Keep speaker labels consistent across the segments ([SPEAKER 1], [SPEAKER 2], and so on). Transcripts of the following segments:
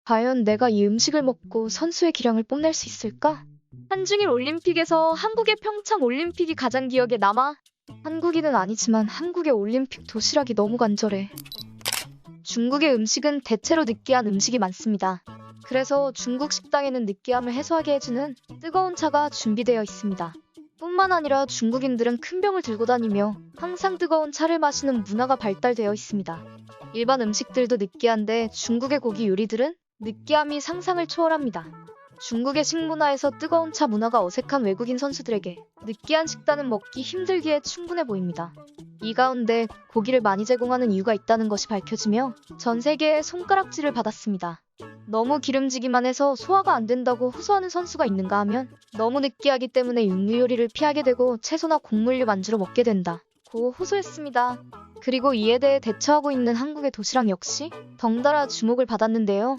[SPEAKER 1] 과연 내가 이 음식을 먹고 선수의 기량을 뽐낼 수 있을까? 한중일 올림픽에서 한국의 평창 올림픽이 가장 기억에 남아. 한국인은 아니지만 한국의 올림픽 도시락이 너무 간절해. 중국의 음식은 대체로 느끼한 음식이 많습니다. 그래서 중국 식당에는 느끼함을 해소하게 해주는 뜨거운 차가 준비되어 있습니다. 뿐만 아니라 중국인들은 큰 병을 들고 다니며 항상 뜨거운 차를 마시는 문화가 발달되어 있습니다. 일반 음식들도 느끼한데 중국의 고기 요리들은 느끼함이 상상을 초월합니다. 중국의 식문화에서 뜨거운 차 문화가 어색한 외국인 선수들에게 느끼한 식단은 먹기 힘들기에 충분해 보입니다. 이 가운데 고기를 많이 제공하는 이유가 있다는 것이 밝혀지며 전 세계의 손가락질을 받았습니다. 너무 기름지기만 해서 소화가 안 된다고 호소하는 선수가 있는가 하면 너무 느끼하기 때문에 육류 요리를 피하게 되고 채소나 곡물류 만주로 먹게 된다고 호소했습니다. 그리고 이에 대해 대처하고 있는 한국의 도시락 역시 덩달아 주목을 받았는데요.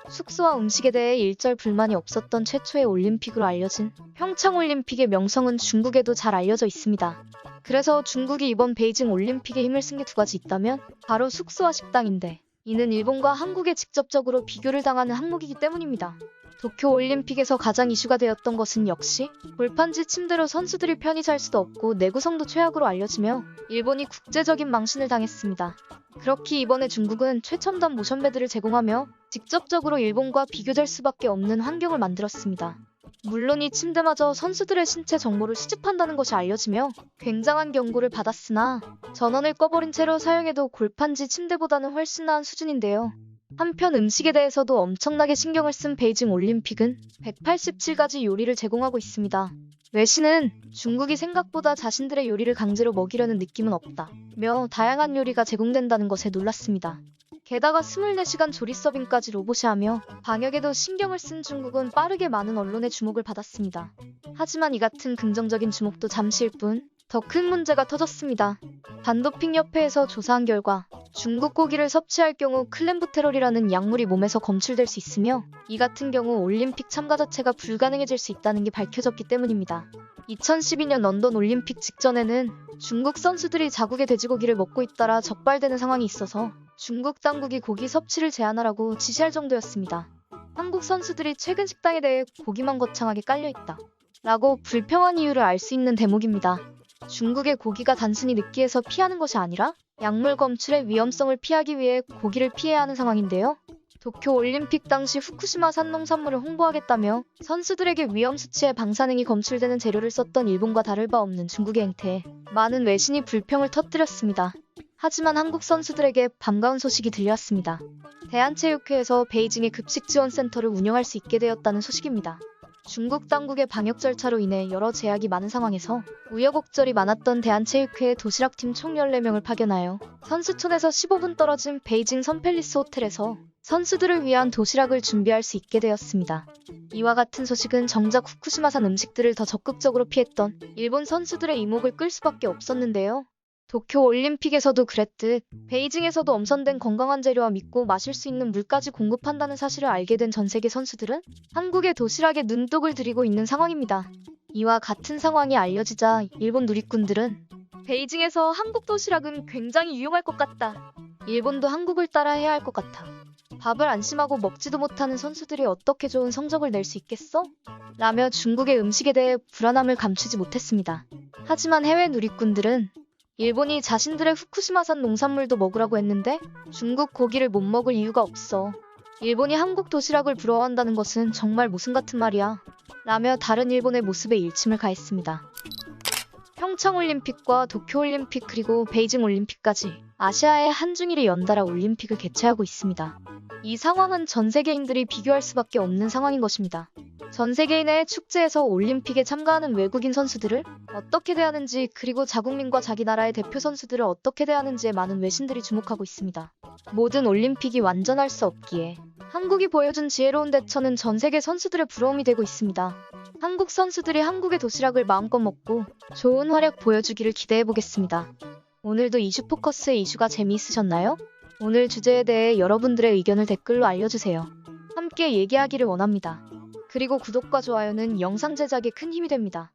[SPEAKER 1] 숙소와 음식에 대해 일절 불만이 없었던 최초의 올림픽으로 알려진 평창올림픽의 명성은 중국에도 잘 알려져 있습니다. 그래서 중국이 이번 베이징 올림픽에 힘을 쓴 게 두 가지 있다면 바로 숙소와 식당인데, 이는 일본과 한국에 직접적으로 비교를 당하는 항목이기 때문입니다. 도쿄올림픽에서 가장 이슈가 되었던 것은 역시 골판지 침대로 선수들이 편히 잘 수도 없고 내구성도 최악으로 알려지며 일본이 국제적인 망신을 당했습니다. 그렇기에 이번에 중국은 최첨단 모션베드를 제공하며 직접적으로 일본과 비교될 수밖에 없는 환경을 만들었습니다. 물론 이 침대마저 선수들의 신체 정보를 수집한다는 것이 알려지며 굉장한 경고를 받았으나 전원을 꺼버린 채로 사용해도 골판지 침대보다는 훨씬 나은 수준인데요. 한편 음식에 대해서도 엄청나게 신경을 쓴 베이징 올림픽은 187가지 요리를 제공하고 있습니다. 외신은 중국이 생각보다 자신들의 요리를 강제로 먹이려는 느낌은 없다며 다양한 요리가 제공된다는 것에 놀랐습니다. 게다가 24시간 조리 서빙까지 로봇이 하며 방역에도 신경을 쓴 중국은 빠르게 많은 언론의 주목을 받았습니다. 하지만 이 같은 긍정적인 주목도 잠시일 뿐 더 큰 문제가 터졌습니다. 반도핑협회에서 조사한 결과 중국 고기를 섭취할 경우 클렌부테롤이라는 약물이 몸에서 검출될 수 있으며 이 같은 경우 올림픽 참가 자체가 불가능해질 수 있다는 게 밝혀졌기 때문입니다. 2012년 런던 올림픽 직전에는 중국 선수들이 자국의 돼지고기를 먹고 있다라 적발되는 상황이 있어서 중국 당국이 고기 섭취를 제한하라고 지시할 정도였습니다. 한국 선수들이 최근 식당에 대해 고기만 거창하게 깔려있다 라고 불평한 이유를 알 수 있는 대목입니다. 중국의 고기가 단순히 느끼해서 피하는 것이 아니라 약물 검출의 위험성을 피하기 위해 고기를 피해야 하는 상황인데요. 도쿄올림픽 당시 후쿠시마산 농산물을 홍보하겠다며 선수들에게 위험 수치의 방사능이 검출되는 재료를 썼던 일본과 다를 바 없는 중국의 행태에 많은 외신이 불평을 터뜨렸습니다. 하지만 한국 선수들에게 반가운 소식이 들려왔습니다. 대한체육회에서 베이징의 급식지원센터를 운영할 수 있게 되었다는 소식입니다. 중국 당국의 방역 절차로 인해 여러 제약이 많은 상황에서 우여곡절이 많았던 대한체육회의 도시락팀 총 14명을 파견하여 선수촌에서 15분 떨어진 베이징 선팰리스 호텔에서 선수들을 위한 도시락을 준비할 수 있게 되었습니다. 이와 같은 소식은 정작 후쿠시마산 음식들을 더 적극적으로 피했던 일본 선수들의 이목을 끌 수밖에 없었는데요. 도쿄올림픽에서도 그랬듯 베이징에서도 엄선된 건강한 재료와 믿고 마실 수 있는 물까지 공급한다는 사실을 알게 된 전 세계 선수들은 한국의 도시락에 눈독을 들이고 있는 상황입니다. 이와 같은 상황이 알려지자 일본 누리꾼들은 베이징에서 한국 도시락은 굉장히 유용할 것 같다. 일본도 한국을 따라해야 할 것 같아. 밥을 안심하고 먹지도 못하는 선수들이 어떻게 좋은 성적을 낼 수 있겠어? 라며 중국의 음식에 대해 불안함을 감추지 못했습니다. 하지만 해외 누리꾼들은 일본이 자신들의 후쿠시마산 농산물도 먹으라고 했는데 중국 고기를 못 먹을 이유가 없어. 일본이 한국 도시락을 부러워한다는 것은 정말 모순 같은 말이야. 라며 다른 일본의 모습에 일침을 가했습니다. 평창올림픽과 도쿄올림픽 그리고 베이징올림픽까지 아시아의 한중일이 연달아 올림픽을 개최하고 있습니다. 이 상황은 전 세계인들이 비교할 수밖에 없는 상황인 것입니다. 전 세계인의 축제에서 올림픽에 참가하는 외국인 선수들을 어떻게 대하는지, 그리고 자국민과 자기 나라의 대표 선수들을 어떻게 대하는지에 많은 외신들이 주목하고 있습니다. 모든 올림픽이 완전할 수 없기에 한국이 보여준 지혜로운 대처는 전 세계 선수들의 부러움이 되고 있습니다. 한국 선수들이 한국의 도시락을 마음껏 먹고 좋은 활약 보여주기를 기대해보겠습니다. 오늘도 이슈 포커스의 이슈가 재미있으셨나요? 오늘 주제에 대해 여러분들의 의견을 댓글로 알려주세요. 함께 얘기하기를 원합니다. 그리고 구독과 좋아요는 영상 제작에 큰 힘이 됩니다.